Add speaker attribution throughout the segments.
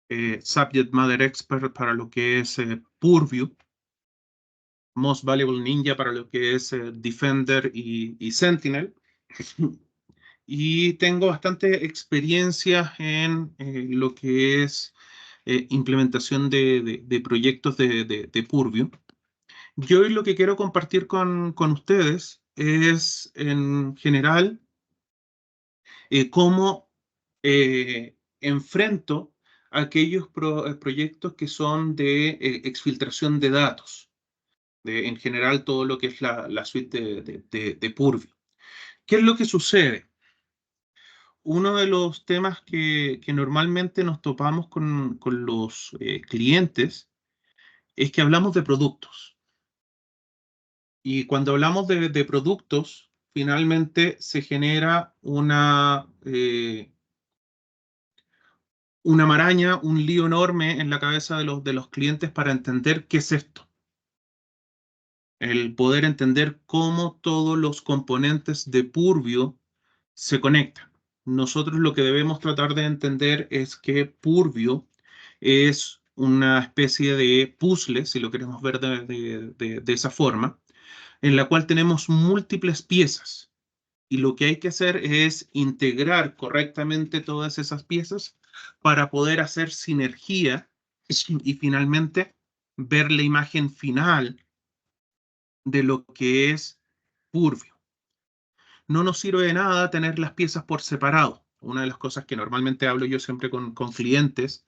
Speaker 1: Subject Matter Expert para lo que es Purview, Most Valuable Ninja para lo que es Defender y Sentinel. Y tengo bastante experiencia en lo que es implementación de proyectos de Purview. Yo hoy lo que quiero compartir con ustedes es, en general, cómo enfrento aquellos proyectos que son de exfiltración de datos, en general todo lo que es la suite de Purview. ¿Qué es lo que sucede? Uno de los temas que normalmente nos topamos con los clientes es que hablamos de productos. Y cuando hablamos de productos, finalmente se genera una maraña, un lío enorme en la cabeza de los clientes para entender qué es esto. El poder entender cómo todos los componentes de Purview se conectan. Nosotros lo que debemos tratar de entender es que Purview es una especie de puzzle, si lo queremos ver de esa forma, en la cual tenemos múltiples piezas. Y lo que hay que hacer es integrar correctamente todas esas piezas para poder hacer sinergia y finalmente ver la imagen final de lo que es Purview. No nos sirve de nada tener las piezas por separado. Una de las cosas que normalmente hablo yo siempre con clientes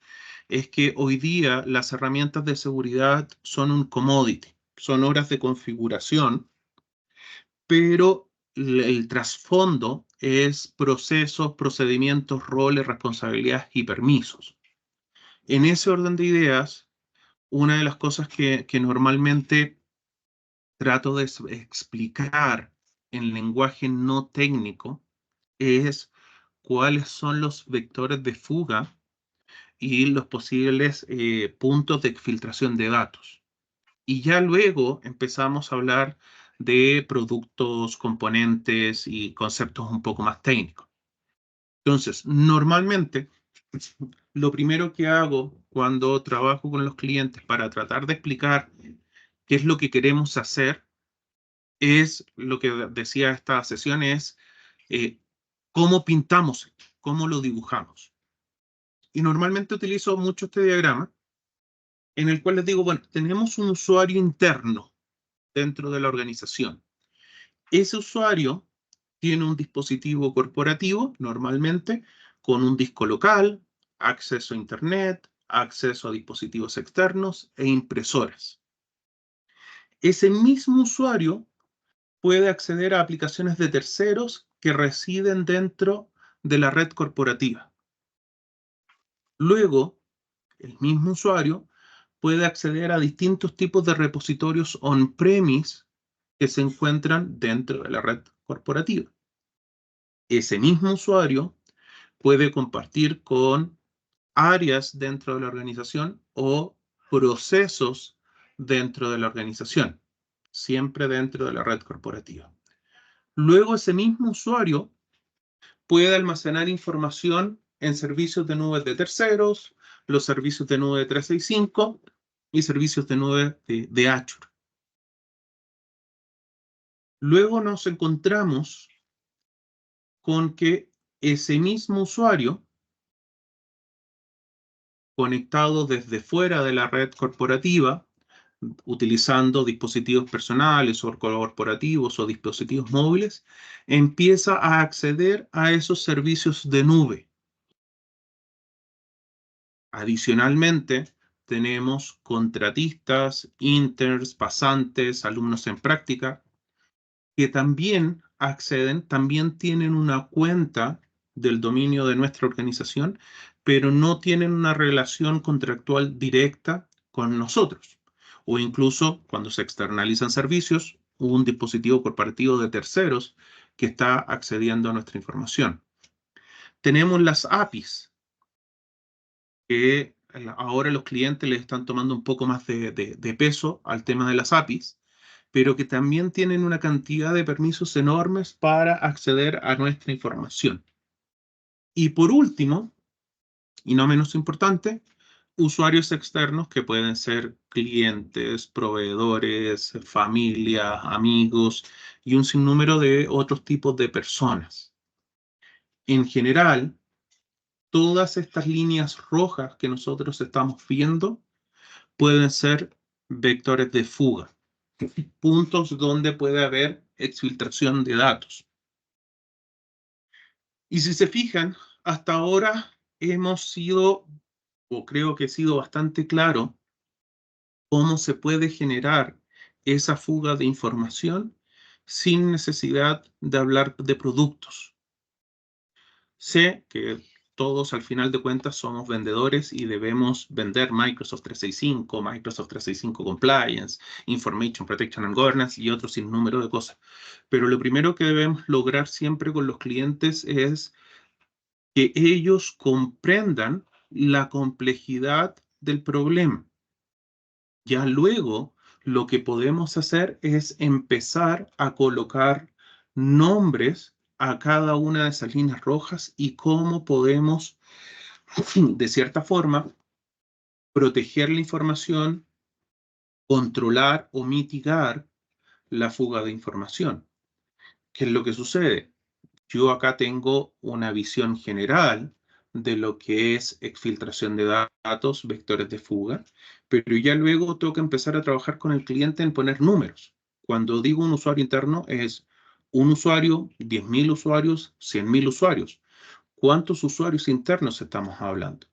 Speaker 1: es que hoy día las herramientas de seguridad son un commodity, son horas de configuración, pero el trasfondo es procesos, procedimientos, roles, responsabilidades y permisos. En ese orden de ideas, una de las cosas que normalmente trato de explicar en lenguaje no técnico es cuáles son los vectores de fuga y los posibles puntos de exfiltración de datos. Y ya luego empezamos a hablar de productos, componentes y conceptos un poco más técnicos. Entonces, normalmente, lo primero que hago cuando trabajo con los clientes para tratar de explicar qué es lo que queremos hacer es lo que decía esta sesión, es eh, cómo pintamos, cómo lo dibujamos. Y normalmente utilizo mucho este diagrama en el cual les digo, bueno, tenemos un usuario interno dentro de la organización. Ese usuario tiene un dispositivo corporativo, normalmente, con un disco local, acceso a Internet, acceso a dispositivos externos e impresoras. Ese mismo usuario puede acceder a aplicaciones de terceros que residen dentro de la red corporativa. Luego, el mismo usuario puede acceder a distintos tipos de repositorios on-premise que se encuentran dentro de la red corporativa. Ese mismo usuario puede compartir con áreas dentro de la organización o procesos dentro de la organización, siempre dentro de la red corporativa. Luego, ese mismo usuario puede almacenar información en servicios de nube de terceros, los servicios de nube de 365 y servicios de nube de Azure. Luego nos encontramos con que ese mismo usuario, conectado desde fuera de la red corporativa, utilizando dispositivos personales o corporativos o dispositivos móviles, empieza a acceder a esos servicios de nube. Adicionalmente, tenemos contratistas, interns, pasantes, alumnos en práctica, que también acceden, también tienen una cuenta del dominio de nuestra organización, pero no tienen una relación contractual directa con nosotros. O incluso cuando se externalizan servicios, un dispositivo corporativo de terceros que está accediendo a nuestra información. Tenemos las APIs, que ahora los clientes les están tomando un poco más de peso al tema de las APIs, pero que también tienen una cantidad de permisos enormes para acceder a nuestra información. Y por último, y no menos importante, usuarios externos que pueden ser clientes, proveedores, familia, amigos y un sinnúmero de otros tipos de personas. En general, todas estas líneas rojas que nosotros estamos viendo pueden ser vectores de fuga, puntos donde puede haber exfiltración de datos. Y si se fijan, hasta ahora hemos sido, o creo que he sido bastante claro, cómo se puede generar esa fuga de información sin necesidad de hablar de productos. Sé que todos al final de cuentas somos vendedores y debemos vender Microsoft 365, Microsoft 365 Compliance, Information Protection and Governance y otro sinnúmero de cosas. Pero lo primero que debemos lograr siempre con los clientes es que ellos comprendan la complejidad del problema. Ya luego lo que podemos hacer es empezar a colocar nombres a cada una de esas líneas rojas y cómo podemos, de cierta forma, proteger la información, controlar o mitigar la fuga de información. ¿Qué es lo que sucede? Yo acá tengo una visión general de lo que es exfiltración de datos, vectores de fuga, pero ya luego tengo que empezar a trabajar con el cliente en poner números. Cuando digo un usuario interno es un usuario, 10.000 usuarios, 100.000 usuarios. ¿Cuántos usuarios internos estamos hablando?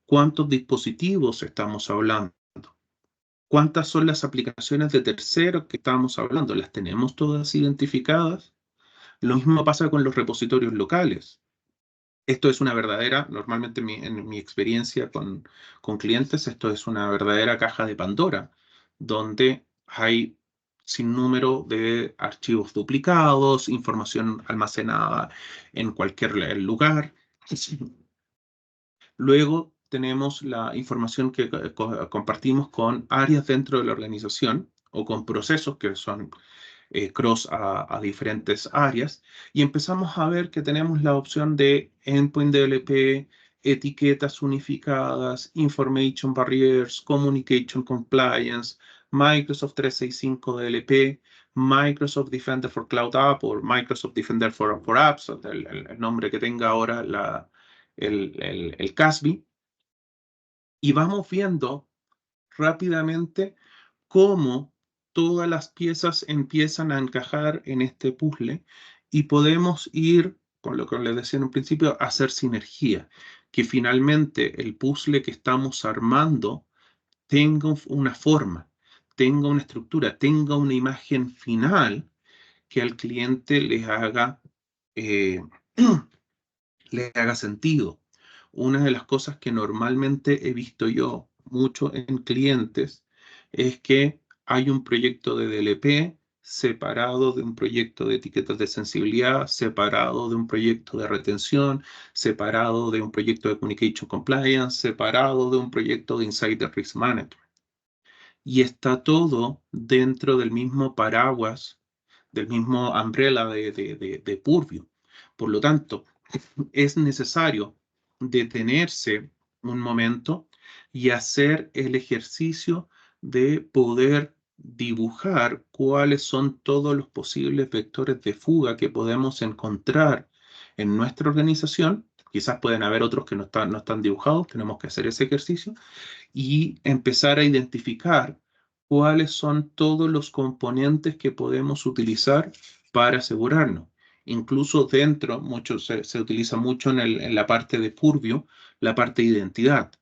Speaker 1: ¿Cuántos dispositivos estamos hablando? ¿Cuántas son las aplicaciones de terceros que estamos hablando? ¿Las tenemos todas identificadas? Lo mismo pasa con los repositorios locales. Esto es una verdadera, normalmente en mi experiencia con clientes, esto es una verdadera caja de Pandora, donde hay sin número de archivos duplicados, información almacenada en cualquier lugar. Luego tenemos la información que compartimos con áreas dentro de la organización o con procesos que son cross a diferentes áreas y empezamos a ver que tenemos la opción de Endpoint DLP, etiquetas unificadas, Information Barriers, Communication Compliance, Microsoft 365 DLP, Microsoft Defender for Cloud App o Microsoft Defender for Apps, el nombre que tenga ahora el CASB, y vamos viendo rápidamente cómo todas las piezas empiezan a encajar en este puzzle y podemos ir, con lo que les decía en un principio, a hacer sinergia, que finalmente el puzzle que estamos armando tenga una forma, tenga una estructura, tenga una imagen final que al cliente eh, le haga sentido. Una de las cosas que normalmente he visto yo mucho en clientes es que hay un proyecto de DLP separado de un proyecto de etiquetas de sensibilidad, separado de un proyecto de retención, separado de un proyecto de Communication Compliance, separado de un proyecto de Insider Risk Management. Y está todo dentro del mismo paraguas, del mismo umbrella de Purview. Por lo tanto, es necesario detenerse un momento y hacer el ejercicio de poder dibujar cuáles son todos los posibles vectores de fuga que podemos encontrar en nuestra organización. Quizás pueden haber otros que no están dibujados, tenemos que hacer ese ejercicio y empezar a identificar cuáles son todos los componentes que podemos utilizar para asegurarnos. Incluso dentro, se utiliza mucho en la parte de Purview, la parte de identidad,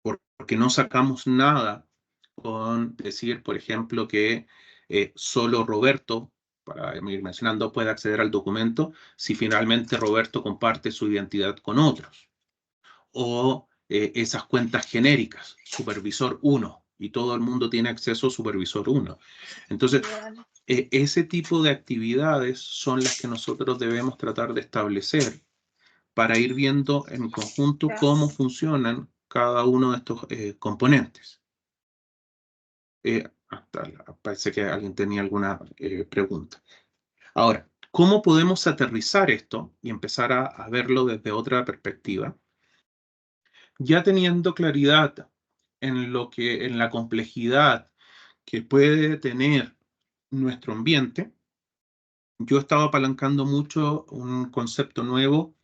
Speaker 1: porque no sacamos nada con decir, por ejemplo, que solo Roberto, para ir mencionando, puede acceder al documento si finalmente Roberto comparte su identidad con otros. O esas cuentas genéricas, supervisor 1, y todo el mundo tiene acceso a supervisor 1. Entonces, ese tipo de actividades son las que nosotros debemos tratar de establecer para ir viendo en conjunto cómo funcionan cada uno de estos componentes. Parece que alguien tenía alguna pregunta. Ahora, ¿cómo podemos aterrizar esto y empezar a verlo desde otra perspectiva? Ya teniendo claridad en la complejidad que puede tener nuestro ambiente, yo estaba apalancando mucho un concepto nuevo,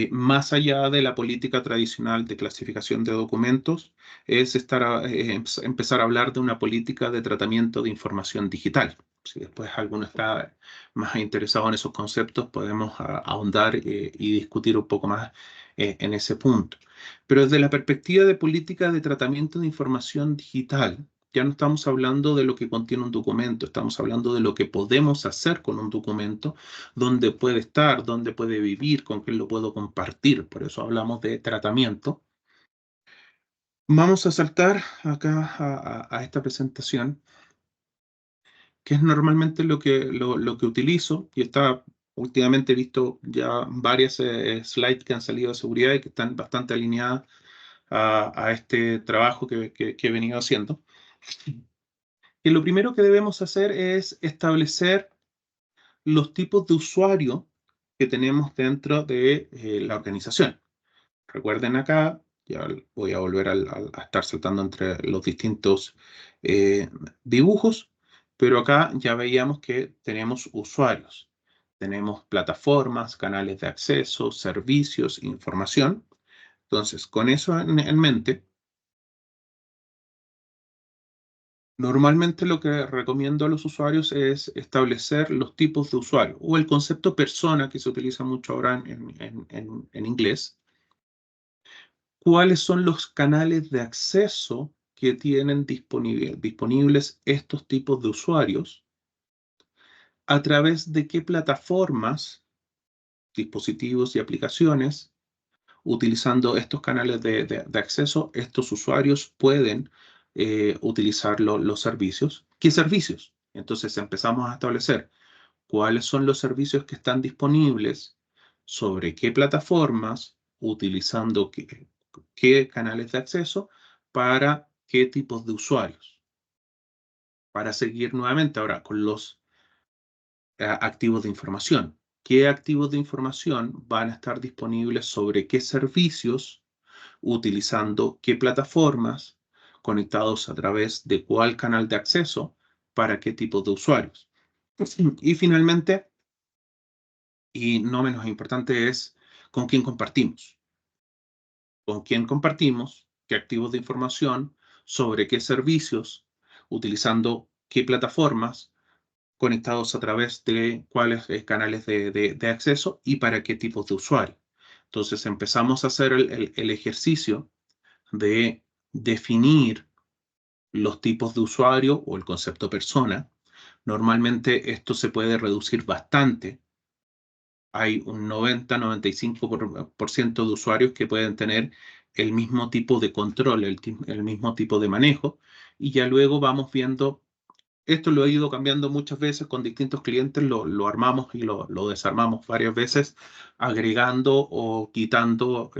Speaker 1: más allá de la política tradicional de clasificación de documentos, es empezar a hablar de una política de tratamiento de información digital. Si después alguno está más interesado en esos conceptos, podemos ahondar y discutir un poco más en ese punto. Pero desde la perspectiva de política de tratamiento de información digital, ya no estamos hablando de lo que contiene un documento, estamos hablando de lo que podemos hacer con un documento, dónde puede estar, dónde puede vivir, con quién lo puedo compartir. Por eso hablamos de tratamiento. Vamos a saltar acá a esta presentación, que es normalmente lo que utilizo, y está últimamente he visto ya varias slides que han salido de seguridad y que están bastante alineadas a este trabajo que he venido haciendo. Y lo primero que debemos hacer es establecer los tipos de usuario que tenemos dentro de la organización. Recuerden acá, ya voy a volver a estar saltando entre los distintos eh, dibujos, pero acá ya veíamos que tenemos usuarios, tenemos plataformas, canales de acceso, servicios, información. Entonces, con eso en mente, normalmente lo que recomiendo a los usuarios es establecer los tipos de usuario o el concepto persona que se utiliza mucho ahora en inglés. ¿Cuáles son los canales de acceso que tienen disponibles estos tipos de usuarios? ¿A través de qué plataformas, dispositivos y aplicaciones, utilizando estos canales de acceso, estos usuarios pueden utilizar los servicios? ¿Qué servicios? Entonces empezamos a establecer cuáles son los servicios que están disponibles, sobre qué plataformas, utilizando qué canales de acceso, para qué tipos de usuarios. Para seguir nuevamente ahora con los activos de información. ¿Qué activos de información van a estar disponibles sobre qué servicios, utilizando qué plataformas, conectados a través de cuál canal de acceso, para qué tipo de usuarios? Y finalmente, y no menos importante, es con quién compartimos. Con quién compartimos, qué activos de información, sobre qué servicios, utilizando qué plataformas, conectados a través de cuáles canales de acceso y para qué tipos de usuario. Entonces empezamos a hacer el ejercicio de definir los tipos de usuario o el concepto persona. Normalmente esto se puede reducir bastante. Hay un 90-95% de usuarios que pueden tener el mismo tipo de control, el mismo tipo de manejo, y ya luego vamos viendo, esto lo he ido cambiando muchas veces con distintos clientes, lo armamos y lo desarmamos varias veces, agregando o quitando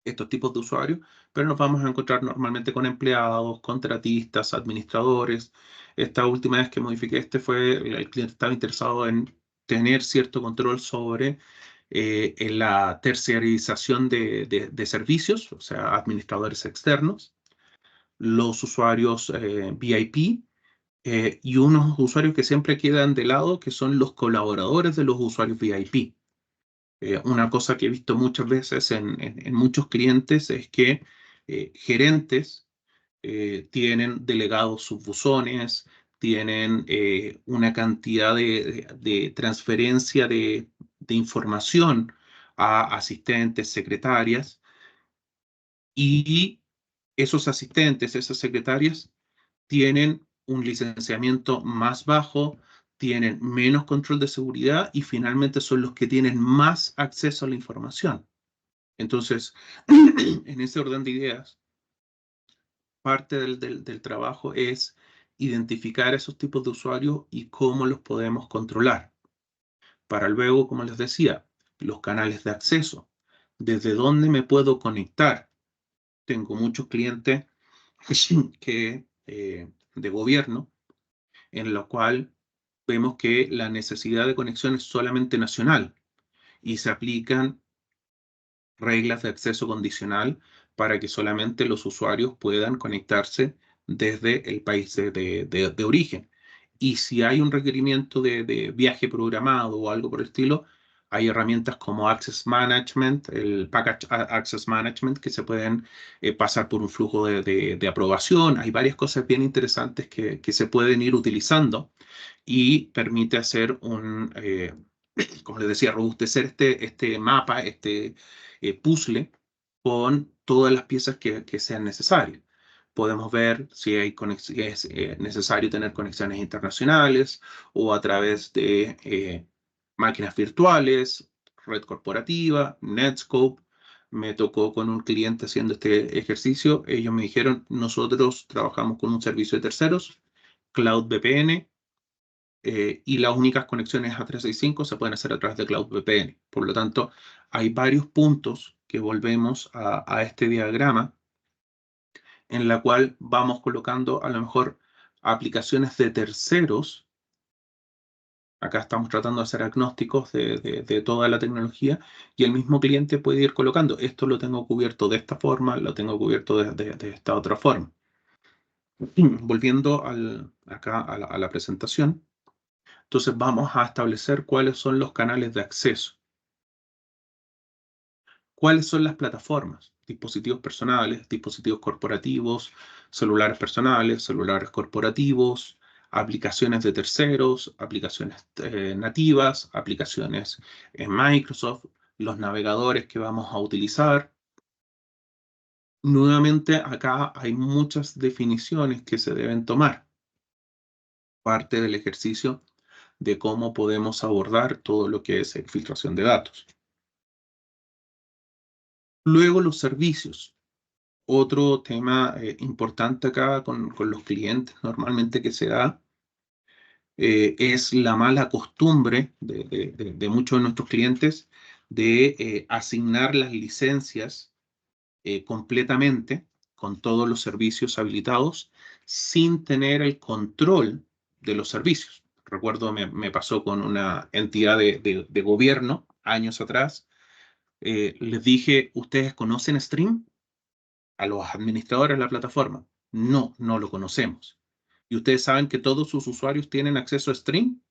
Speaker 1: estos tipos de usuarios, pero nos vamos a encontrar normalmente con empleados, contratistas, administradores. Esta última vez que modifiqué fue, el cliente estaba interesado en tener cierto control sobre en la terciarización de servicios, o sea, administradores externos, los usuarios VIP, y unos usuarios que siempre quedan de lado, que son los colaboradores de los usuarios VIP. Una cosa que he visto muchas veces en muchos clientes es que gerentes tienen delegados sus buzones, tienen una cantidad de transferencia de información a asistentes, secretarias, y esos asistentes, esas secretarias, tienen un licenciamiento más bajo, tienen menos control de seguridad y finalmente son los que tienen más acceso a la información. Entonces, en ese orden de ideas, parte del trabajo es identificar esos tipos de usuarios y cómo los podemos controlar. Para luego, como les decía, los canales de acceso, desde dónde me puedo conectar. Tengo muchos clientes de gobierno, en lo cual vemos que la necesidad de conexión es solamente nacional y se aplican reglas de acceso condicional para que solamente los usuarios puedan conectarse desde el país de origen. Y si hay un requerimiento de viaje programado o algo por el estilo, hay herramientas como Access Management, el Package Access Management, que se pueden pasar por un flujo de aprobación. Hay varias cosas bien interesantes que se pueden ir utilizando y permite hacer como les decía, robustecer este mapa, este puzzle con todas las piezas que sean necesarias. Podemos ver si es necesario tener conexiones internacionales o a través de máquinas virtuales, red corporativa, Netscope. Me tocó con un cliente haciendo este ejercicio. Ellos me dijeron, nosotros trabajamos con un servicio de terceros, Cloud VPN, y las únicas conexiones a 365 se pueden hacer a través de Cloud VPN. Por lo tanto, hay varios puntos que volvemos a este diagrama en la cual vamos colocando a lo mejor aplicaciones de terceros. Acá estamos tratando de ser agnósticos de toda la tecnología y el mismo cliente puede ir colocando, esto lo tengo cubierto de esta forma, lo tengo cubierto de esta otra forma. Volviendo acá a la presentación, entonces vamos a establecer cuáles son los canales de acceso. ¿Cuáles son las plataformas? Dispositivos personales, dispositivos corporativos, celulares personales, celulares corporativos, aplicaciones de terceros, aplicaciones nativas, aplicaciones en Microsoft, los navegadores que vamos a utilizar. Nuevamente, acá hay muchas definiciones que se deben tomar. Parte del ejercicio de cómo podemos abordar todo lo que es filtración de datos. Luego, los servicios. Otro tema importante acá con los clientes normalmente que se da es la mala costumbre de muchos de nuestros clientes de asignar las licencias completamente con todos los servicios habilitados sin tener el control de los servicios. Recuerdo, me pasó con una entidad de gobierno años atrás. Les dije, ¿ustedes conocen Stream? A los administradores de la plataforma. No, no lo conocemos. Y ustedes saben que todos sus usuarios tienen acceso a Stream.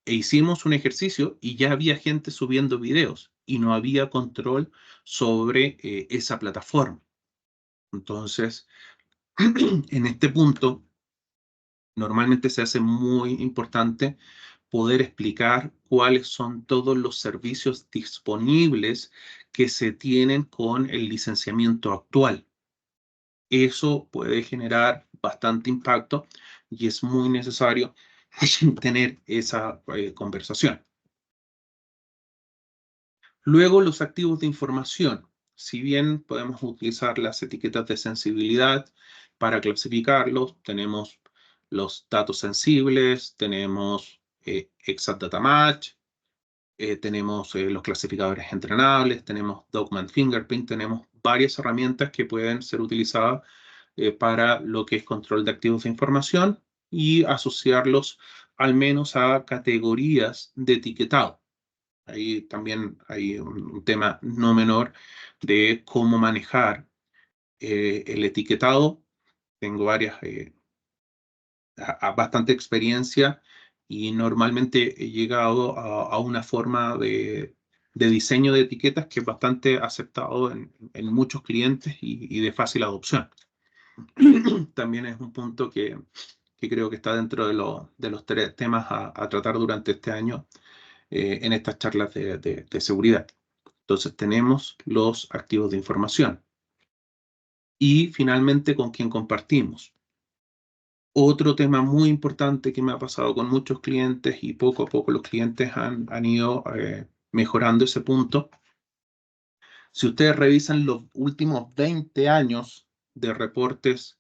Speaker 1: E hicimos un ejercicio y ya había gente subiendo videos y no había control sobre esa plataforma. Entonces, en este punto, normalmente se hace muy importante poder explicar cuáles son todos los servicios disponibles que se tienen con el licenciamiento actual. Eso puede generar bastante impacto y es muy necesario tener esa conversación. Luego, los activos de información. Si bien podemos utilizar las etiquetas de sensibilidad para clasificarlos, tenemos los datos sensibles, tenemos Exact Data Match, tenemos los clasificadores entrenables, tenemos Document Fingerprint, tenemos varias herramientas que pueden ser utilizadas para lo que es control de activos de información y asociarlos al menos a categorías de etiquetado. Ahí también hay un tema no menor de cómo manejar el etiquetado. Tengo bastante experiencia y normalmente he llegado a una forma de diseño de etiquetas que es bastante aceptado en muchos clientes y de fácil adopción. También es un punto que creo que está dentro de los tres temas a tratar durante este año en estas charlas de seguridad. Entonces tenemos los activos de información. Y finalmente, ¿con quién compartimos? Otro tema muy importante que me ha pasado con muchos clientes y poco a poco los clientes han ido mejorando ese punto. Si ustedes revisan los últimos 20 años de reportes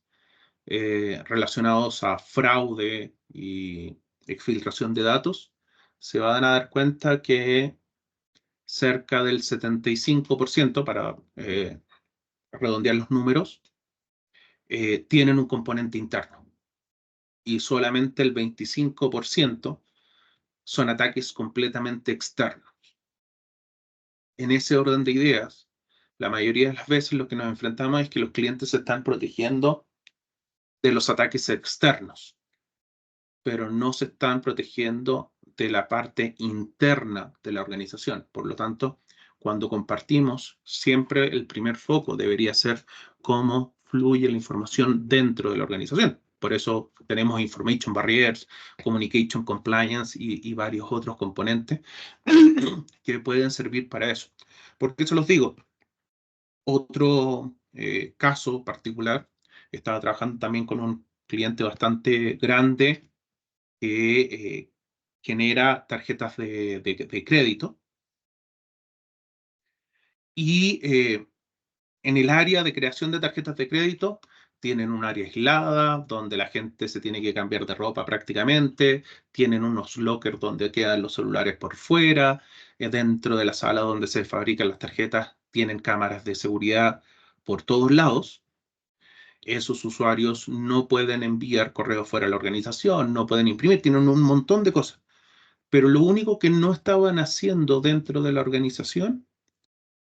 Speaker 1: relacionados a fraude y exfiltración de datos, se van a dar cuenta que cerca del 75%, para redondear los números, tienen un componente interno y solamente el 25% son ataques completamente externos. En ese orden de ideas, la mayoría de las veces lo que nos enfrentamos es que los clientes se están protegiendo de los ataques externos, pero no se están protegiendo de la parte interna de la organización. Por lo tanto, cuando compartimos, siempre el primer foco debería ser cómo fluye la información dentro de la organización. Por eso tenemos Information Barriers, Communication Compliance y varios otros componentes que pueden servir para eso. ¿Por qué se los digo? Otro caso particular, estaba trabajando también con un cliente bastante grande que genera tarjetas de crédito y en el área de creación de tarjetas de crédito tienen un área aislada donde la gente se tiene que cambiar de ropa prácticamente, tienen unos lockers donde quedan los celulares por fuera, dentro de la sala donde se fabrican las tarjetas tienen cámaras de seguridad por todos lados. Esos usuarios no pueden enviar correos fuera de la organización, no pueden imprimir, tienen un montón de cosas. Pero lo único que no estaban haciendo dentro de la organización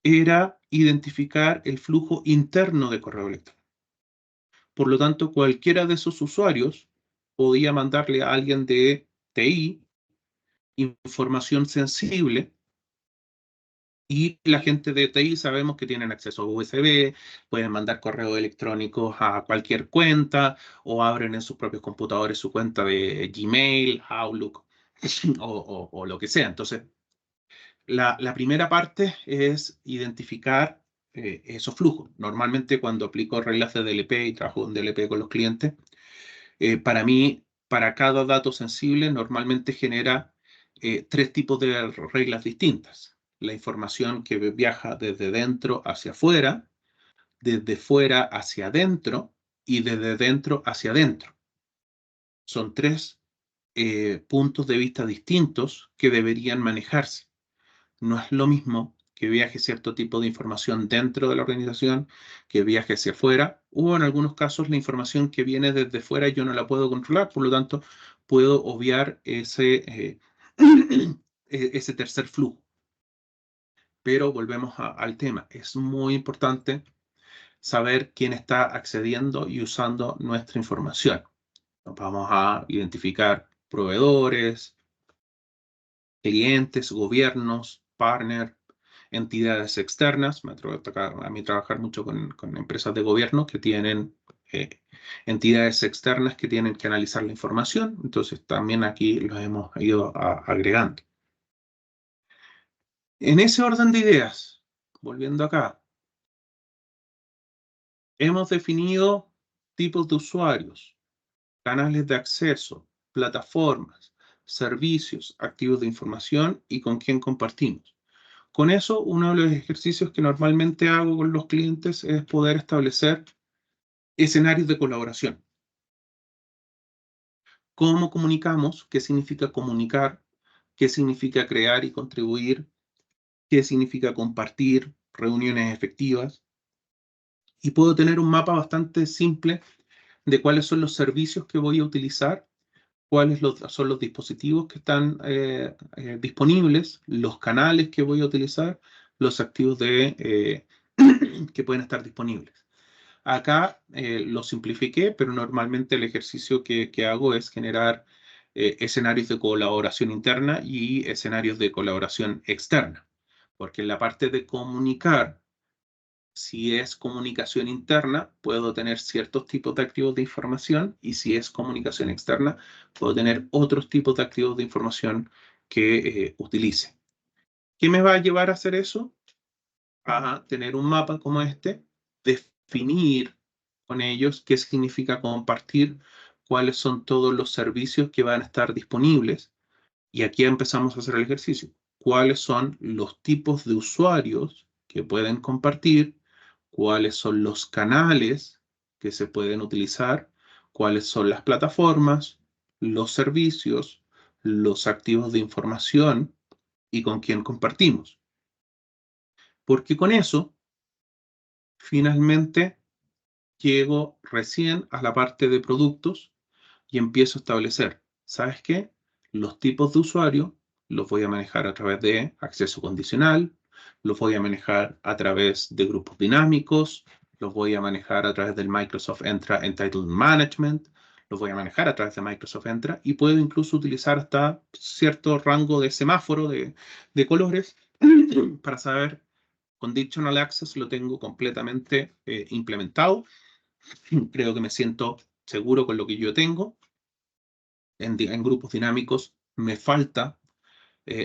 Speaker 1: era identificar el flujo interno de correo electrónico. Por lo tanto, cualquiera de esos usuarios podía mandarle a alguien de TI información sensible y la gente de TI sabemos que tienen acceso a USB, pueden mandar correos electrónicos a cualquier cuenta o abren en sus propios computadores su cuenta de Gmail, Outlook o lo que sea. Entonces, la primera parte es identificar esos flujos. Normalmente cuando aplico reglas de DLP y trabajo en DLP con los clientes, para mí, para cada dato sensible, normalmente genera tres tipos de reglas distintas. La información que viaja desde dentro hacia afuera, desde fuera hacia adentro y desde dentro hacia adentro. Son tres puntos de vista distintos que deberían manejarse. No es lo mismo que viaje cierto tipo de información dentro de la organización, que viaje hacia afuera, o en algunos casos la información que viene desde fuera yo no la puedo controlar, por lo tanto puedo obviar ese tercer flujo. Pero volvemos al tema, es muy importante saber quién está accediendo y usando nuestra información. Vamos a identificar proveedores, clientes, gobiernos, partners, entidades externas. Me toca a mí trabajar mucho con empresas de gobierno que tienen entidades externas que tienen que analizar la información. Entonces también aquí los hemos ido agregando. En ese orden de ideas, volviendo acá, hemos definido tipos de usuarios, canales de acceso, plataformas, servicios, activos de información y con quién compartimos. Con eso, uno de los ejercicios que normalmente hago con los clientes es poder establecer escenarios de colaboración. ¿Cómo comunicamos? ¿Qué significa comunicar? ¿Qué significa crear y contribuir? ¿Qué significa compartir? Reuniones efectivas. Y puedo tener un mapa bastante simple de cuáles son los servicios que voy a utilizar, cuáles son los dispositivos que están disponibles, los canales que voy a utilizar, los activos que pueden estar disponibles. Acá lo simplifiqué, pero normalmente el ejercicio que hago es generar escenarios de colaboración interna y escenarios de colaboración externa. Porque en la parte de comunicar, si es comunicación interna, puedo tener ciertos tipos de activos de información y si es comunicación externa, puedo tener otros tipos de activos de información que utilice. ¿Qué me va a llevar a hacer eso? A tener un mapa como este, definir con ellos qué significa compartir, cuáles son todos los servicios que van a estar disponibles. Y aquí empezamos a hacer el ejercicio. ¿Cuáles son los tipos de usuarios que pueden compartir? ¿Cuáles son los canales que se pueden utilizar? ¿Cuáles son las plataformas, los servicios, los activos de información y con quién compartimos? Porque con eso, finalmente, llego recién a la parte de productos y empiezo a establecer, ¿sabes qué? Los tipos de usuario los voy a manejar a través de acceso condicional, los voy a manejar a través de grupos dinámicos, los voy a manejar a través del Microsoft Entra Entitlement Management, los voy a manejar a través de Microsoft Entra y puedo incluso utilizar hasta cierto rango de semáforo de colores para saber, Conditional Access lo tengo completamente implementado. Creo que me siento seguro con lo que yo tengo. En grupos dinámicos me falta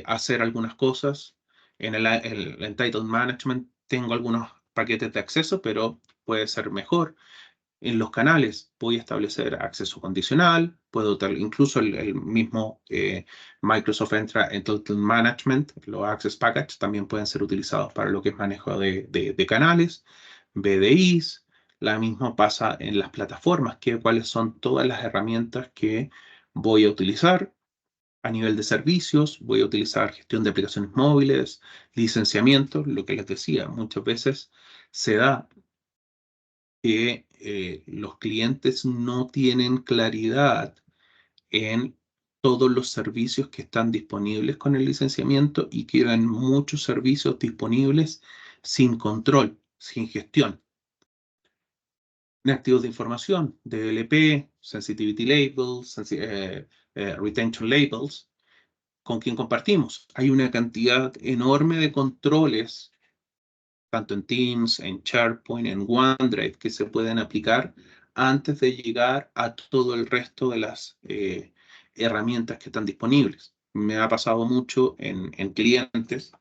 Speaker 1: hacer algunas cosas. En el Entitlement Management tengo algunos paquetes de acceso, pero puede ser mejor. En los canales voy a establecer acceso condicional, puedo incluso el mismo Microsoft Entra Entitlement Management, los Access Package también pueden ser utilizados para lo que es manejo de canales, BDIs. La misma pasa en las plataformas, cuáles son todas las herramientas que voy a utilizar. A nivel de servicios, voy a utilizar gestión de aplicaciones móviles, licenciamiento, lo que les decía, muchas veces se da que los clientes no tienen claridad en todos los servicios que están disponibles con el licenciamiento y quedan muchos servicios disponibles sin control, sin gestión. Activos de información, DLP, Sensitivity Labels, Retention Labels, con quien compartimos. Hay una cantidad enorme de controles, tanto en Teams, en SharePoint, en OneDrive, que se pueden aplicar antes de llegar a todo el resto de las herramientas que están disponibles. Me ha pasado mucho en clientes.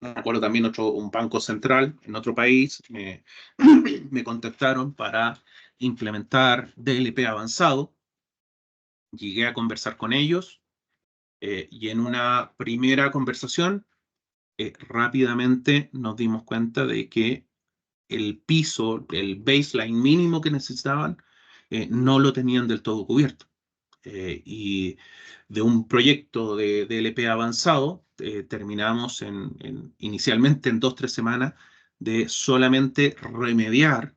Speaker 1: Me acuerdo también un banco central en otro país, me contactaron para implementar DLP avanzado. Llegué a conversar con ellos y en una primera conversación rápidamente nos dimos cuenta de que el piso, el baseline mínimo que necesitaban, no lo tenían del todo cubierto. Y de un proyecto de DLP avanzado, terminamos inicialmente en 2-3 semanas de solamente remediar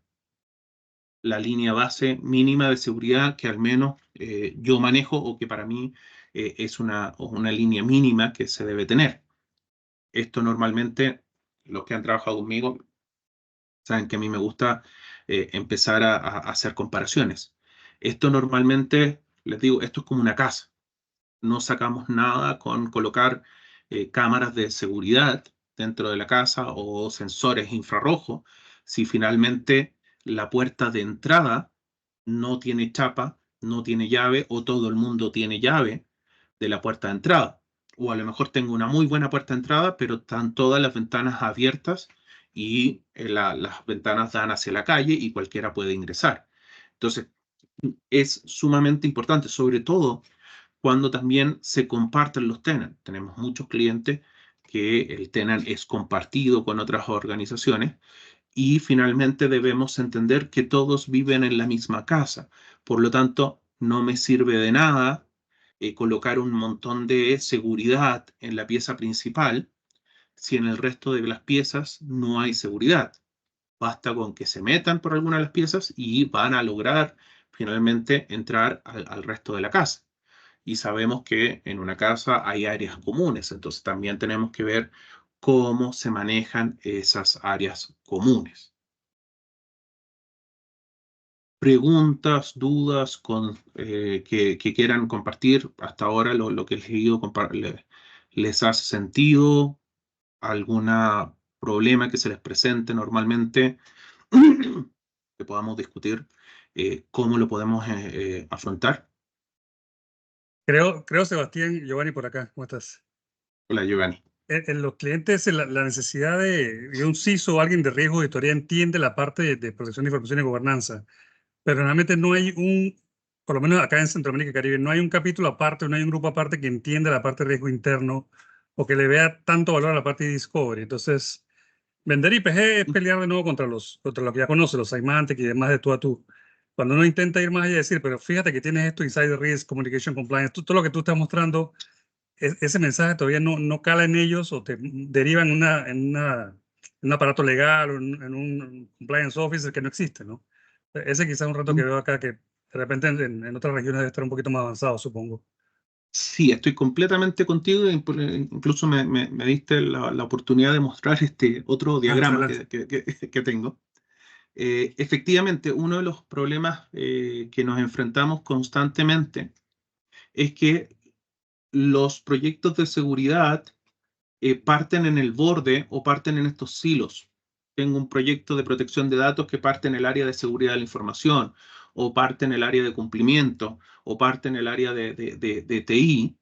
Speaker 1: la línea base mínima de seguridad que al menos yo manejo o que para mí es una línea mínima que se debe tener. Esto normalmente, los que han trabajado conmigo, saben que a mí me gusta empezar a hacer comparaciones. Esto normalmente, les digo, esto es como una casa. No sacamos nada con colocar cámaras de seguridad dentro de la casa o sensores infrarrojos si finalmente la puerta de entrada no tiene chapa, no tiene llave o todo el mundo tiene llave de la puerta de entrada. O a lo mejor tengo una muy buena puerta de entrada, pero están todas las ventanas abiertas y las ventanas dan hacia la calle y cualquiera puede ingresar. Entonces, es sumamente importante, sobre todo cuando también se comparten los tenants. Tenemos muchos clientes que el tenant es compartido con otras organizaciones y finalmente debemos entender que todos viven en la misma casa. Por lo tanto, no me sirve de nada colocar un montón de seguridad en la pieza principal si en el resto de las piezas no hay seguridad. Basta con que se metan por alguna de las piezas y van a lograr finalmente entrar al resto de la casa. Y sabemos que en una casa hay áreas comunes, entonces también tenemos que ver cómo se manejan esas áreas comunes. Preguntas, dudas que quieran compartir hasta ahora, lo que les he ido les hace sentido, algún problema que se les presente normalmente, que podamos discutir cómo lo podemos afrontar.
Speaker 2: Creo, Sebastián, Giovanni por acá, ¿cómo estás?
Speaker 1: Hola, Giovanni.
Speaker 2: En los clientes, la necesidad de un CISO o alguien de riesgo de auditoría entiende la parte de protección de información y gobernanza, pero realmente no hay por lo menos acá en Centroamérica y Caribe, no hay un capítulo aparte, no hay un grupo aparte que entienda la parte de riesgo interno o que le vea tanto valor a la parte de discovery. Entonces, vender IPG es pelear de nuevo contra los que ya conoce, los Symantec y demás de tú a tú. Cuando uno intenta ir más allá y decir, pero fíjate que tienes esto, Insider Risk, Communication Compliance, todo lo que tú estás mostrando, ese mensaje todavía no cala en ellos o te deriva en un aparato legal o en un compliance officer que no existe, ¿no? Ese quizás es un reto que veo acá que de repente en otras regiones debe estar un poquito más avanzado, supongo.
Speaker 1: Sí, estoy completamente contigo, incluso me diste la oportunidad de mostrar este otro
Speaker 2: Adelante,
Speaker 1: diagrama
Speaker 2: adelante.
Speaker 1: que tengo. Efectivamente, uno de los problemas que nos enfrentamos constantemente es que los proyectos de seguridad parten en el borde o parten en estos silos. Tengo un proyecto de protección de datos que parte en el área de seguridad de la información, o parte en el área de cumplimiento, o parte en el área de TI,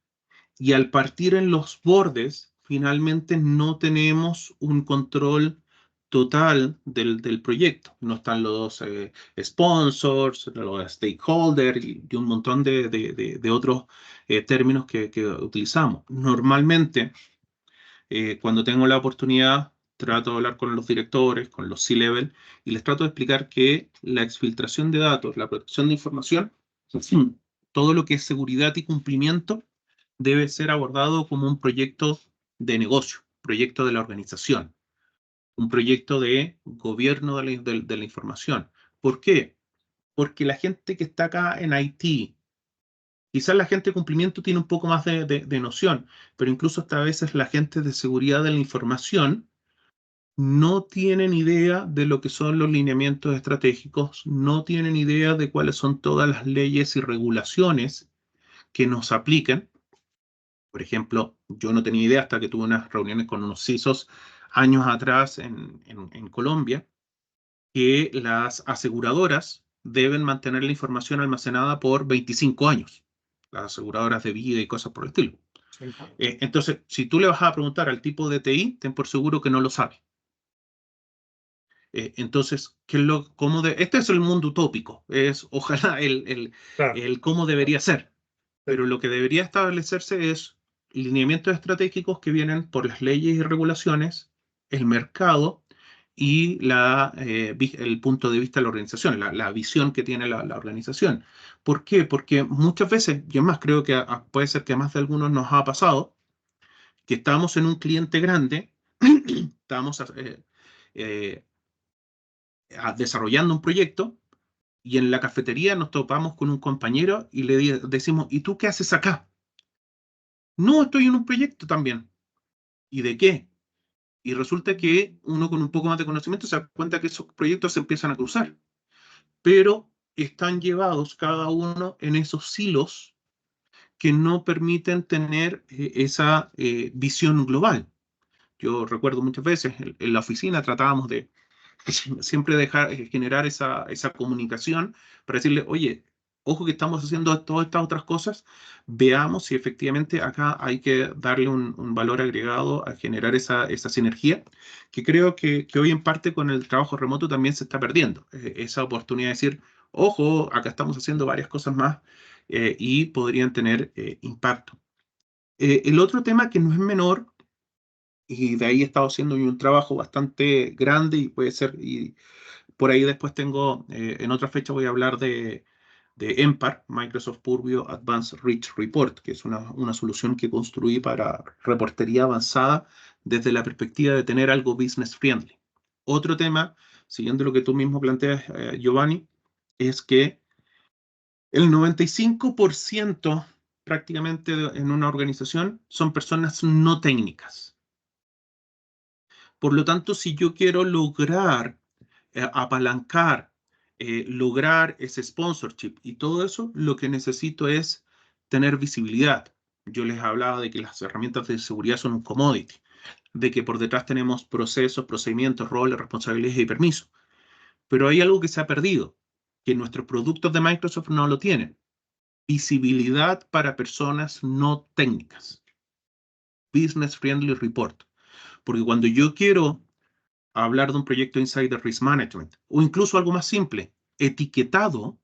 Speaker 1: y al partir en los bordes, finalmente no tenemos un control total del proyecto. No están los sponsors, los stakeholders y un montón de otros términos que utilizamos. Normalmente, cuando tengo la oportunidad, trato de hablar con los directores, con los C-level, y les trato de explicar que la exfiltración de datos, la protección de información, todo lo que es seguridad y cumplimiento, debe ser abordado como un proyecto de negocio, proyecto de la organización, un proyecto de gobierno de la información. ¿Por qué? Porque la gente que está acá en Haití, quizás la gente de cumplimiento tiene un poco más de noción, pero incluso hasta a veces la gente de seguridad de la información no tienen idea de lo que son los lineamientos estratégicos, no tienen idea de cuáles son todas las leyes y regulaciones que nos aplican. Por ejemplo, yo no tenía idea hasta que tuve unas reuniones con unos CISOs años atrás en Colombia, que las aseguradoras deben mantener la información almacenada por 25 años, las aseguradoras de vida y cosas por el estilo.
Speaker 2: Sí.
Speaker 1: Entonces, si tú le vas a preguntar al tipo de TI, ten por seguro que no lo sabe. Entonces, este es el mundo utópico, es ojalá
Speaker 2: Claro.
Speaker 1: el cómo debería ser,
Speaker 2: Sí.
Speaker 1: pero lo que debería establecerse es lineamientos estratégicos que vienen por las leyes y regulaciones, el mercado y el punto de vista de la organización, la visión que tiene la organización. ¿Por qué? Porque muchas veces, y es más, creo que puede ser que a más de algunos nos ha pasado, que estamos en un cliente grande, estamos eh, desarrollando un proyecto y en la cafetería nos topamos con un compañero y decimos, ¿y tú qué haces acá? No, estoy en un proyecto también. ¿Y de qué? Y resulta que uno con un poco más de conocimiento se da cuenta que esos proyectos se empiezan a cruzar, pero están llevados cada uno en esos silos que no permiten tener esa visión global. Yo recuerdo muchas veces en la oficina tratábamos de siempre generar esa comunicación para decirle, oye, ojo que estamos haciendo todas estas otras cosas, veamos si efectivamente acá hay que darle un valor agregado a generar esa sinergia, que creo que hoy en parte con el trabajo remoto también se está perdiendo. Esa oportunidad de decir, ojo, acá estamos haciendo varias cosas más y podrían tener impacto. El otro tema que no es menor, y de ahí he estado haciendo un trabajo bastante grande y puede ser, y por ahí después tengo, en otra fecha voy a hablar de MPAR, Microsoft Purview Advanced Reach Report, que es una solución que construí para reportería avanzada desde la perspectiva de tener algo business friendly. Otro tema, siguiendo lo que tú mismo planteas, Giovanni, es que el 95% prácticamente en una organización son personas no técnicas. Por lo tanto, si yo quiero lograr apalancar, lograr ese sponsorship y todo eso, lo que necesito es tener visibilidad. Yo les hablaba de que las herramientas de seguridad son un commodity, de que por detrás tenemos procesos, procedimientos, roles, responsabilidades y permisos. Pero hay algo que se ha perdido, que nuestros productos de Microsoft no lo tienen. Visibilidad para personas no técnicas. Business Friendly Report. Porque cuando yo quiero hablar de un proyecto Insider Risk Management o incluso algo más simple, etiquetado,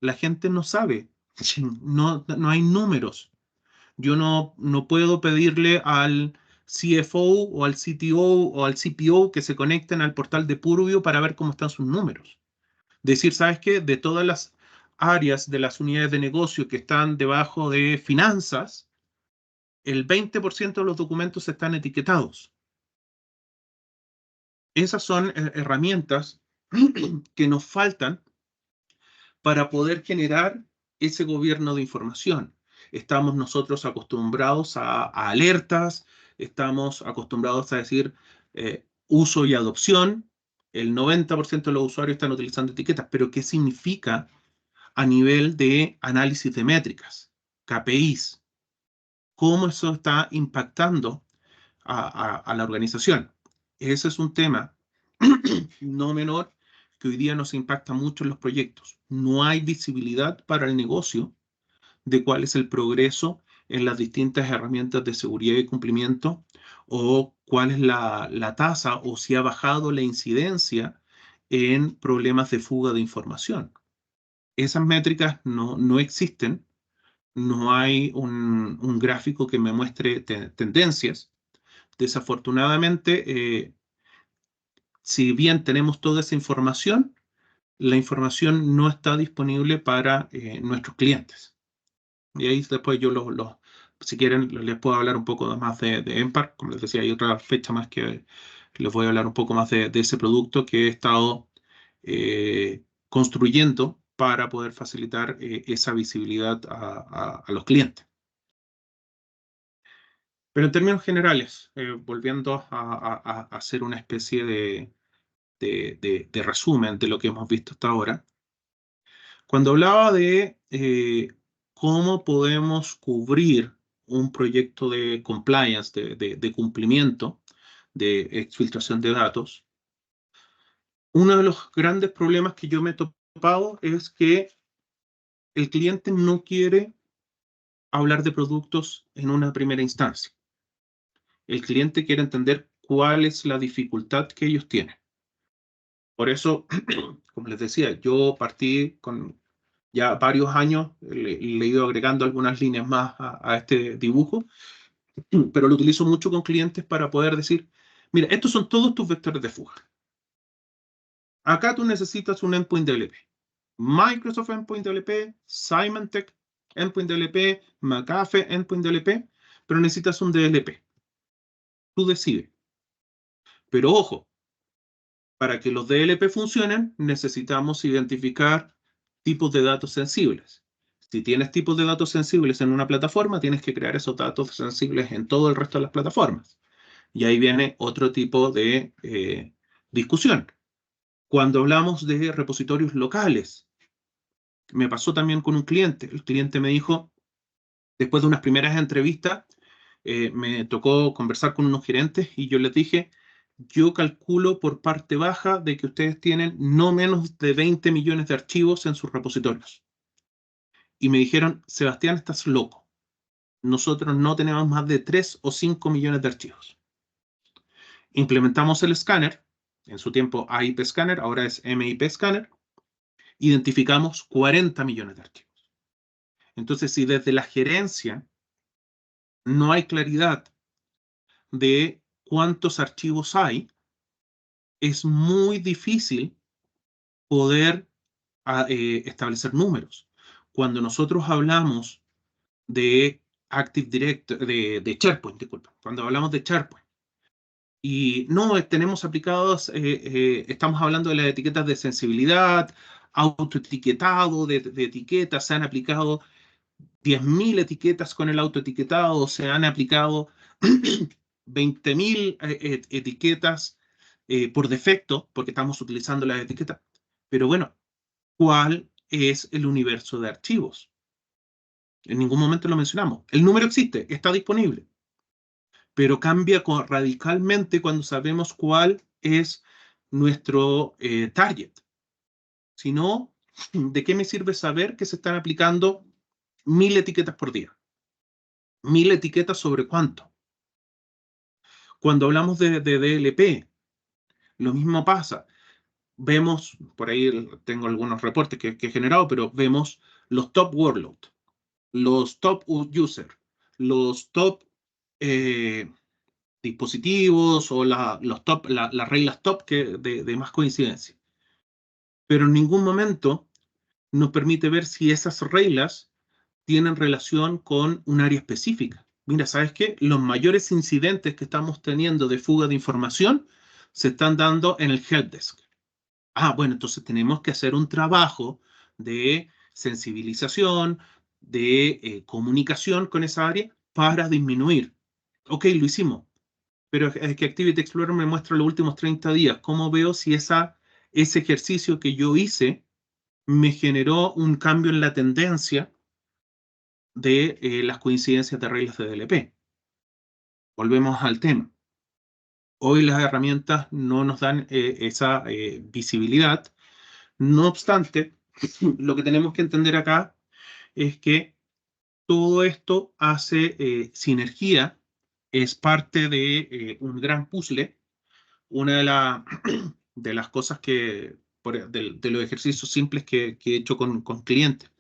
Speaker 1: la gente no sabe, no hay números. Yo no puedo pedirle al CFO o al CTO o al CPO que se conecten al portal de Purview para ver cómo están sus números. Decir, ¿sabes qué? De todas las áreas de las unidades de negocio que están debajo de finanzas, el 20% de los documentos están etiquetados. Esas son herramientas que nos faltan para poder generar ese gobierno de información. Estamos nosotros acostumbrados a alertas, estamos acostumbrados a decir uso y adopción. El 90% de los usuarios están utilizando etiquetas, pero ¿qué significa a nivel de análisis de métricas, KPIs? ¿Cómo eso está impactando a la organización? Ese es un tema no menor que hoy día nos impacta mucho en los proyectos. No hay visibilidad para el negocio de cuál es el progreso en las distintas herramientas de seguridad y cumplimiento, o cuál es la tasa o si ha bajado la incidencia en problemas de fuga de información. Esas métricas no existen, no hay un gráfico que me muestre tendencias. Desafortunadamente, si bien tenemos toda esa información, la información no está disponible para nuestros clientes. Y ahí después yo si quieren, les puedo hablar un poco más de Empark. Como les decía, hay otra fecha más que les voy a hablar un poco más de ese producto que he estado construyendo para poder facilitar esa visibilidad a los clientes. Pero en términos generales, volviendo a hacer una especie de resumen de lo que hemos visto hasta ahora, cuando hablaba de cómo podemos cubrir un proyecto de compliance, de cumplimiento, de exfiltración de datos, uno de los grandes problemas que yo me he topado es que el cliente no quiere hablar de productos en una primera instancia. El cliente quiere entender cuál es la dificultad que ellos tienen. Por eso, como les decía, yo partí con ya varios años, le he ido agregando algunas líneas más a este dibujo, pero lo utilizo mucho con clientes para poder decir, mira, estos son todos tus vectores de fuga. Acá tú necesitas un endpoint DLP. Microsoft Endpoint DLP, Symantec Endpoint DLP, McAfee Endpoint DLP, pero necesitas un DLP. Tú decides. Pero ojo, para que los DLP funcionen, necesitamos identificar tipos de datos sensibles. Si tienes tipos de datos sensibles en una plataforma, tienes que crear esos datos sensibles en todo el resto de las plataformas. Y ahí viene otro tipo de discusión. Cuando hablamos de repositorios locales, me pasó también con un cliente. El cliente me dijo, después de unas primeras entrevistas, me tocó conversar con unos gerentes y yo les dije, yo calculo por parte baja de que ustedes tienen no menos de 20 millones de archivos en sus repositorios. Y me dijeron, Sebastián, estás loco. Nosotros no tenemos más de 3 o 5 millones de archivos. Implementamos el escáner, en su tiempo AIP Scanner, ahora es MIP Scanner, identificamos 40 millones de archivos. Entonces, si desde la gerencia no hay claridad de cuántos archivos hay, es muy difícil poder establecer números. Cuando nosotros hablamos de Active Directory, de SharePoint, disculpa, cuando hablamos de SharePoint, y no tenemos aplicados, estamos hablando de las etiquetas de sensibilidad, autoetiquetado de etiquetas, se han aplicado 10.000 etiquetas con el autoetiquetado, se han aplicado 20.000 etiquetas por defecto, porque estamos utilizando las etiquetas. Pero bueno, ¿cuál es el universo de archivos? En ningún momento lo mencionamos. El número existe, está disponible, pero cambia radicalmente cuando sabemos cuál es nuestro target. Si no, ¿de qué me sirve saber que se están aplicando 1.000 etiquetas por día? 1.000 etiquetas sobre cuánto. Cuando hablamos de DLP, lo mismo pasa. Vemos, por ahí tengo algunos reportes que he generado, pero vemos los top workload, los top user, los top dispositivos o las reglas top de más coincidencia. Pero en ningún momento nos permite ver si esas reglas tienen relación con un área específica. Mira, ¿sabes qué? Los mayores incidentes que estamos teniendo de fuga de información se están dando en el helpdesk. Ah, bueno, entonces tenemos que hacer un trabajo de sensibilización, de comunicación con esa área para disminuir. Ok, lo hicimos, pero es que Activity Explorer me muestra los últimos 30 días. ¿Cómo veo si ese ejercicio que yo hice me generó un cambio en la tendencia de las coincidencias de reglas de DLP? Volvemos al tema. Hoy las herramientas no nos dan esa visibilidad. No obstante, lo que tenemos que entender acá es que todo esto hace sinergia, es parte de un gran puzzle. Una de las cosas de los ejercicios simples que he hecho con clientes,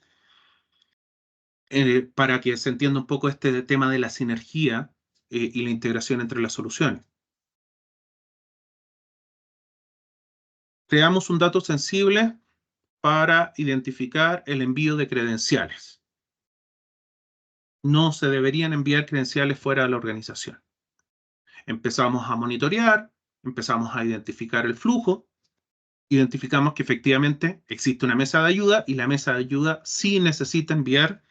Speaker 1: para que se entienda un poco este tema de la sinergia y la integración entre las soluciones. Creamos un dato sensible para identificar el envío de credenciales. No se deberían enviar credenciales fuera de la organización. Empezamos a monitorear, empezamos a identificar el flujo, identificamos que efectivamente existe una mesa de ayuda y la mesa de ayuda sí necesita enviar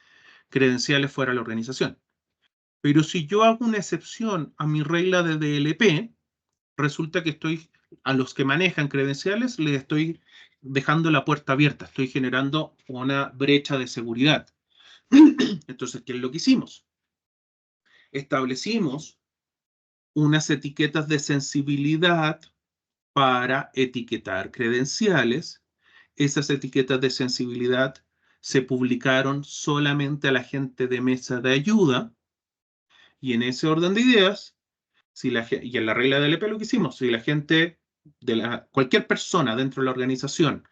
Speaker 1: credenciales fuera de la organización. Pero si yo hago una excepción a mi regla de DLP, resulta que a los que manejan credenciales les estoy dejando la puerta abierta, estoy generando una brecha de seguridad. Entonces, ¿qué es lo que hicimos? Establecimos unas etiquetas de sensibilidad para etiquetar credenciales. Esas etiquetas de sensibilidad se publicaron solamente a la gente de mesa de ayuda, y en ese orden de ideas, y en la regla del LP lo que hicimos, si la gente, cualquier persona dentro de la organización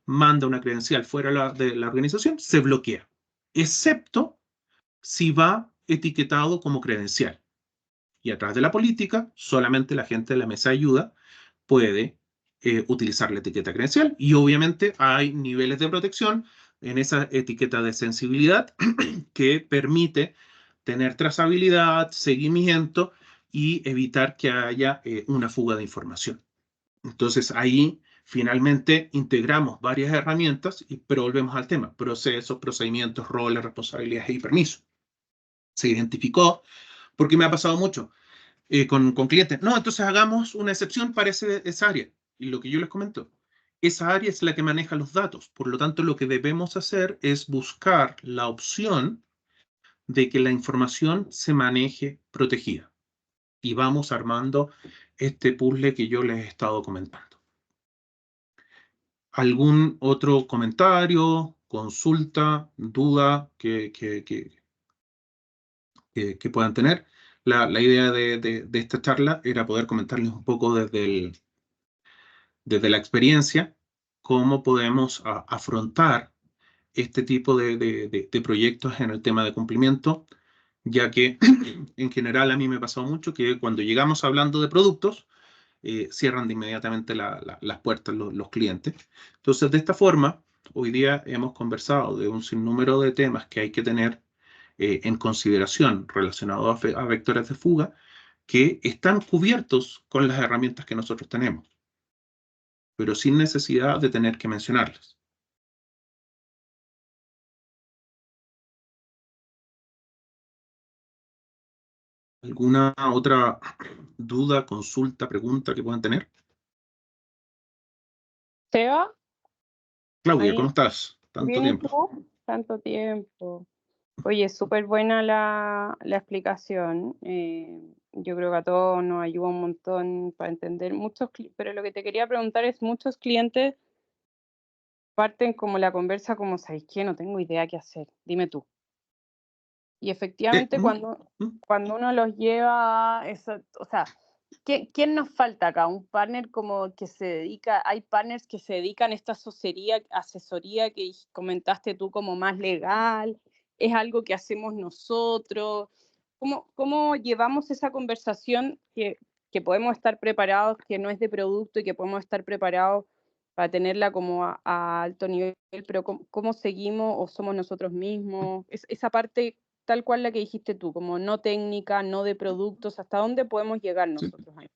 Speaker 1: manda una credencial fuera de la organización, se bloquea, excepto si va etiquetado como credencial. Y a través de la política, solamente la gente de la mesa de ayuda puede utilizar la etiqueta credencial, y obviamente hay niveles de protección en esa etiqueta de sensibilidad que permite tener trazabilidad, seguimiento y evitar que haya una fuga de información. Entonces ahí finalmente integramos varias herramientas, pero volvemos al tema: procesos, procedimientos, roles, responsabilidades y permisos. Se identificó, porque me ha pasado mucho con clientes. No, entonces hagamos una excepción para esa área. Y lo que yo les comento, esa área es la que maneja los datos. Por lo tanto, lo que debemos hacer es buscar la opción de que la información se maneje protegida. Y vamos armando este puzzle que yo les he estado comentando. ¿Algún otro comentario, consulta, duda que puedan tener? La idea de esta charla era poder comentarles un poco desde la experiencia cómo podemos afrontar este tipo de proyectos en el tema de cumplimiento, ya que en general a mí me ha pasado mucho que cuando llegamos hablando de productos, cierran de inmediatamente las puertas los clientes. Entonces, de esta forma, hoy día hemos conversado de un sinnúmero de temas que hay que tener en consideración relacionados a vectores de fuga, que están cubiertos con las herramientas que nosotros tenemos, pero sin necesidad de tener que mencionarlas. ¿Alguna otra duda, consulta, pregunta que puedan tener?
Speaker 3: Seba,
Speaker 1: Claudia,
Speaker 3: ahí,
Speaker 1: ¿cómo estás? Tanto
Speaker 3: bien, ¿y
Speaker 1: tiempo.
Speaker 3: tú? Tanto tiempo. Oye, súper buena la explicación. Yo creo que a todos nos ayuda un montón para entender pero lo que te quería preguntar es, muchos clientes parten como la conversa como, ¿sabes qué? No tengo idea qué hacer, dime tú. Y efectivamente cuando uno los lleva a eso, o sea, ¿quién nos falta acá? Un partner como que se dedica, hay partners que se dedican a esta asesoría que comentaste tú como más legal, es algo que hacemos nosotros. ¿Cómo llevamos esa conversación que podemos estar preparados, que no es de producto y que podemos estar preparados para tenerla como a alto nivel, pero cómo seguimos o somos nosotros mismos? Esa parte tal cual la que dijiste tú, como no técnica, no de productos, ¿hasta dónde podemos llegar nosotros ahí?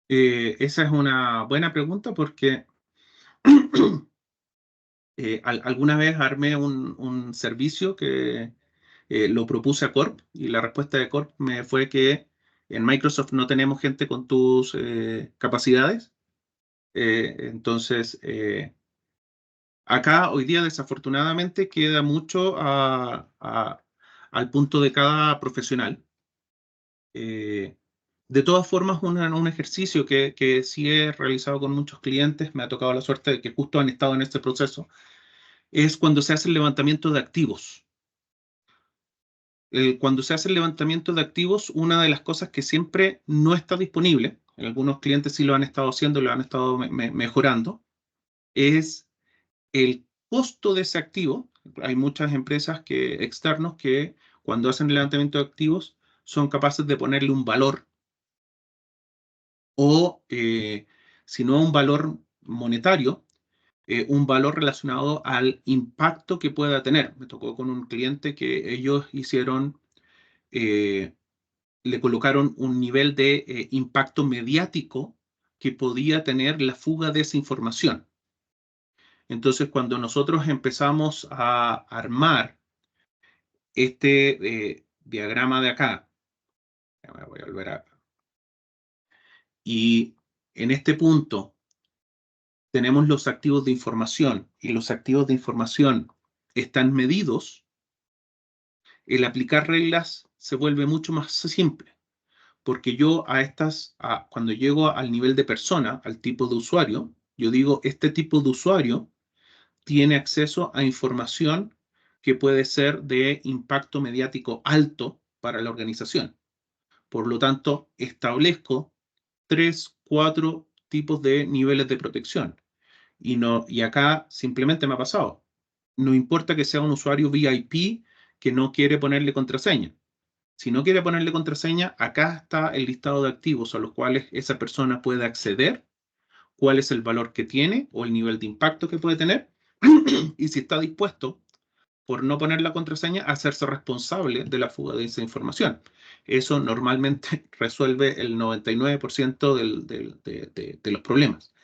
Speaker 1: Esa es una buena pregunta, porque alguna vez armé un servicio que lo propuse a Corp y la respuesta de Corp me fue que en Microsoft no tenemos gente con tus capacidades. Entonces, acá hoy día desafortunadamente queda mucho al punto de cada profesional. De todas formas, un ejercicio que sí he realizado con muchos clientes, me ha tocado la suerte de que justo han estado en este proceso, es cuando se hace el levantamiento de activos. Cuando se hace el levantamiento de activos, una de las cosas que siempre no está disponible, en algunos clientes sí lo han estado haciendo, lo han estado mejorando, es el costo de ese activo. Hay muchas empresas externos que cuando hacen el levantamiento de activos son capaces de ponerle un valor o, si no un valor monetario, un valor relacionado al impacto que pueda tener. Me tocó con un cliente que ellos hicieron, le colocaron un nivel de impacto mediático que podía tener la fuga de esa información. Entonces, cuando nosotros empezamos a armar este diagrama de acá, ya me voy a volver a... Y en este punto tenemos los activos de información y los activos de información están medidos, el aplicar reglas se vuelve mucho más simple, porque yo cuando llego al nivel de persona, al tipo de usuario, yo digo, este tipo de usuario tiene acceso a información que puede ser de impacto mediático alto para la organización. Por lo tanto, establezco 3, 4 tipos de niveles de protección. Y acá simplemente me ha pasado. No importa que sea un usuario VIP que no quiere ponerle contraseña. Si no quiere ponerle contraseña, acá está el listado de activos a los cuales esa persona puede acceder, cuál es el valor que tiene o el nivel de impacto que puede tener, y si está dispuesto, por no poner la contraseña, a hacerse responsable de la fuga de esa información. Eso normalmente resuelve el 99% de los problemas.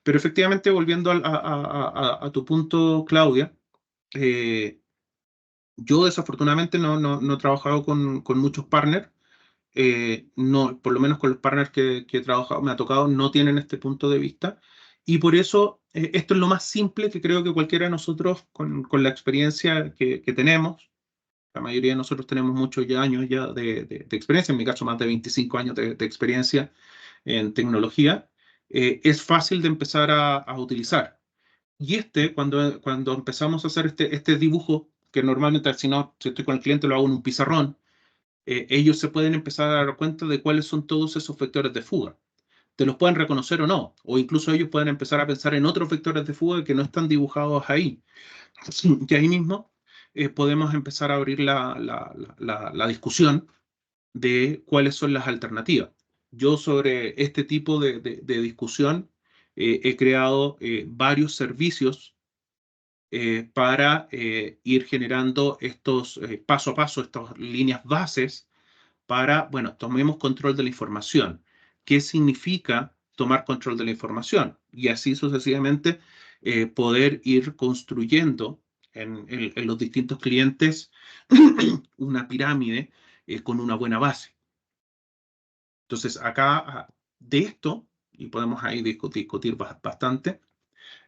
Speaker 1: Pero efectivamente, volviendo a tu punto, Claudia, yo desafortunadamente no he trabajado con muchos partners. No, por lo menos con los partners que he trabajado, me ha tocado, no tienen este punto de vista. Y por eso, esto es lo más simple que creo que cualquiera de nosotros, con la experiencia que tenemos, la mayoría de nosotros tenemos muchos años ya de experiencia, en mi caso más de 25 años de experiencia en tecnología, es fácil de empezar a utilizar. Y cuando empezamos a hacer este dibujo, que normalmente si estoy con el cliente lo hago en un pizarrón, ellos se pueden empezar a dar cuenta de cuáles son todos esos vectores de fuga. Te los pueden reconocer o no, o incluso ellos pueden empezar a pensar en otros vectores de fuga que no están dibujados ahí. Que ahí mismo podemos empezar a abrir la discusión de cuáles son las alternativas. Yo sobre este tipo de discusión he creado varios servicios para ir generando estos paso a paso, estas líneas bases para, bueno, tomemos control de la información. ¿Qué significa tomar control de la información? Y así sucesivamente poder ir construyendo en los distintos clientes una pirámide con una buena base. Entonces, acá de esto, y podemos ahí discutir bastante,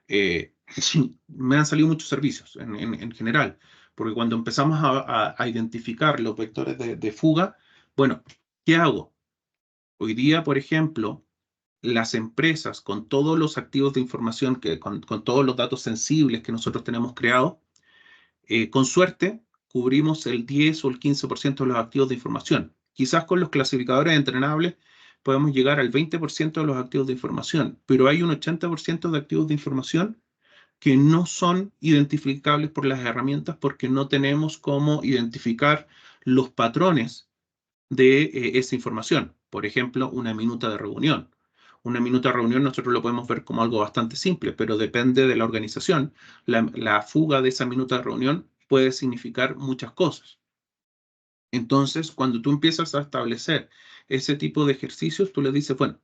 Speaker 1: me han salido muchos servicios en general, porque cuando empezamos a identificar los vectores de fuga, bueno, ¿qué hago? Hoy día, por ejemplo, las empresas con todos los activos de información, con todos los datos sensibles que nosotros tenemos creados, con suerte cubrimos el 10 o el 15% de los activos de información. Quizás con los clasificadores entrenables podemos llegar al 20% de los activos de información, pero hay un 80% de activos de información que no son identificables por las herramientas porque no tenemos cómo identificar los patrones de esa información. Por ejemplo, una minuta de reunión. Una minuta de reunión nosotros lo podemos ver como algo bastante simple, pero depende de la organización. La fuga de esa minuta de reunión puede significar muchas cosas. Entonces, cuando tú empiezas a establecer ese tipo de ejercicios, tú le dices, bueno,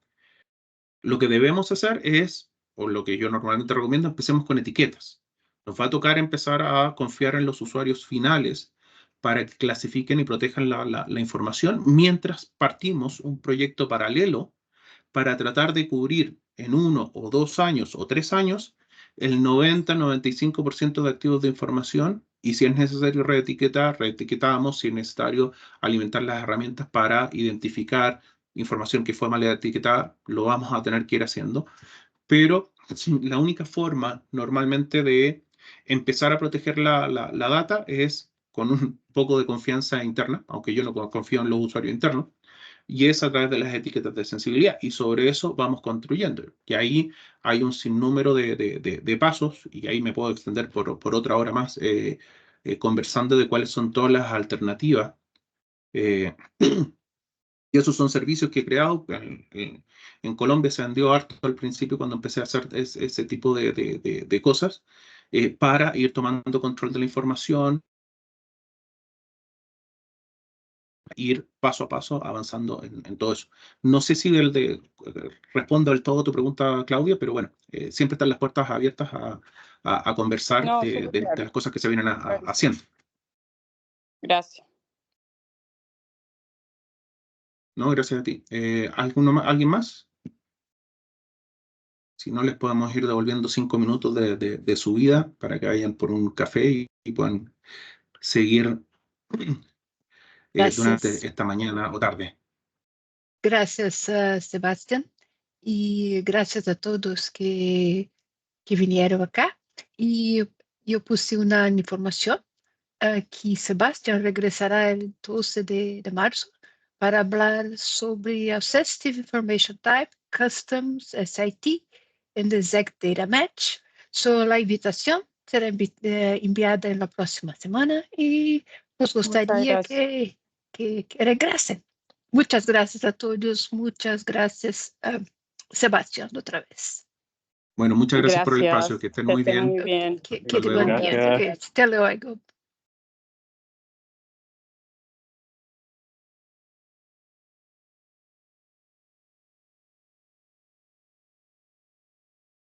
Speaker 1: lo que debemos hacer es, o lo que yo normalmente recomiendo, empecemos con etiquetas. Nos va a tocar empezar a confiar en los usuarios finales para que clasifiquen y protejan la información, mientras partimos un proyecto paralelo para tratar de cubrir en 1 o 2 años o 3 años el 90-95% de activos de información, y si es necesario reetiquetar, reetiquetamos, si es necesario alimentar las herramientas para identificar información que fue mal etiquetada, lo vamos a tener que ir haciendo. Pero la única forma normalmente de empezar a proteger la data es con un poco de confianza interna, aunque yo no confío en los usuarios internos, y es a través de las etiquetas de sensibilidad, y sobre eso vamos construyendo. Y ahí hay un sinnúmero de pasos, y ahí me puedo extender por otra hora más, conversando de cuáles son todas las alternativas. Y esos son servicios que he creado. En Colombia se vendió harto al principio cuando empecé a hacer ese tipo de cosas, para ir tomando control de la información, ir paso a paso avanzando en todo eso. No sé si respondo del todo a tu pregunta, Claudia, pero bueno, siempre están las puertas abiertas a conversar
Speaker 3: No,
Speaker 1: de
Speaker 3: súper claro.
Speaker 1: las cosas que se vienen
Speaker 3: Claro.
Speaker 1: haciendo.
Speaker 3: Gracias.
Speaker 1: No, gracias a ti. ¿Alguien más? Si no, les podemos ir devolviendo 5 minutos de su vida para que vayan por un café y puedan seguir durante
Speaker 4: Gracias.
Speaker 1: esta mañana o tarde.
Speaker 4: Gracias, Sebastián. Y gracias a todos que vinieron acá. Y yo puse una información que Sebastián regresará el 12 de marzo para hablar sobre Sensitive Information Type, Customs, SIT, and the Exact Data Match. So, la invitación será enviada en la próxima semana y nos gustaría que regresen. Muchas gracias a todos. Muchas gracias, Sebastián, otra vez.
Speaker 1: Bueno, muchas gracias por el espacio.
Speaker 3: Gracias.
Speaker 1: Que estén muy bien.
Speaker 3: Muy bien.
Speaker 4: Que
Speaker 1: Hasta luego.
Speaker 4: buen día.
Speaker 5: Gracias.
Speaker 4: Hasta luego.